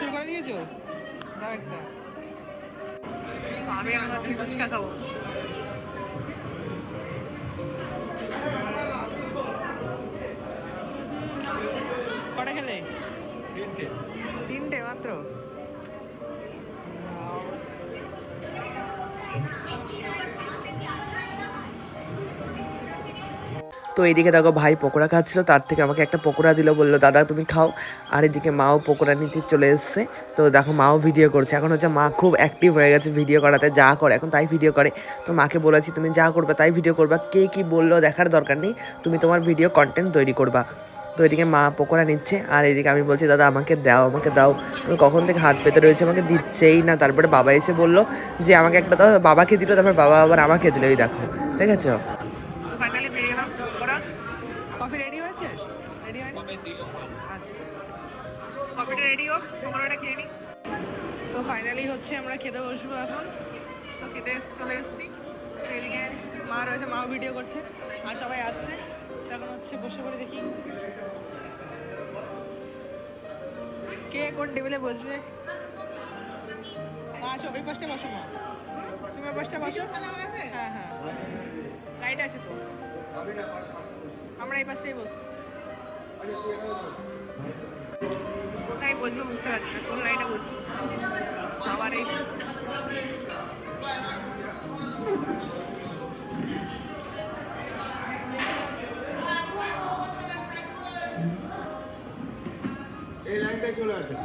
শুরু করে দিয়েছো? দাও একটা। আমি আমার ফুচকা খাবো। কটা খেলে? তিনটে মাত্র? তো এইদিকে দেখো ভাই পকোড়া খাচ্ছিল, তার থেকে আমাকে একটা পকোড়া দিল, বললো দাদা তুমি খাও। আর এদিকে মাও পকোড়া নিতে চলে এসছে। তো দেখো মাও ভিডিও করছে। এখন হচ্ছে মা খুব অ্যাক্টিভ হয়ে গেছে ভিডিও করাতে, যা করে এখন তাই ভিডিও করে। তো মাকে বলেছি তুমি যা করবে তাই ভিডিও করবা, কে কি বললো দেখার দরকার নেই, তুমি তোমার ভিডিও কন্টেন্ট তৈরি করবা। তো এদিকে মা পকোড়া নিচ্ছে, আর এদিকে আমি বলছি দাদা আমাকে দাও আমাকে দাও। আমি কখন থেকে হাত পেতে রয়েছে, আমাকে দিচ্ছেই না। তারপরে বাবা এসে বললো যে আমাকে একটা দাও, বাবাকে দিল, তারপর বাবা আবার আমাকে দিল। এই দেখো, ঠিক আছে। তো ফাইনালি পেয়ে গেলাম পকোড়া। কফি রেডি হয়েছে? রেডি হয়নি? আচ্ছা, কফিটা রেডি হোক, পকোড়াটা খেয়ে নিই। তো ফাইনালি হচ্ছে আমরা খেতে বসবো এখন। তো খেতে চলে এসেছি। এদিকে মা রয়েছে, মাও ভিডিও করছে, আর সবাই আসছে। এখন হচ্ছে বসে পড়ে দেখি কে কোন টেবিলে বসবে। মা আসো, ওই পাশটা বসো। মা তুমি ওই পাশটা বসো। হ্যাঁ হ্যাঁ, লাইট আছে তো, আমরা এই পাশটাই বসছি। কোথায় বসবো বুঝতে পারছি না, কোন লাইনে বসবো। আবার এই লাইনটায় চলে আসবে।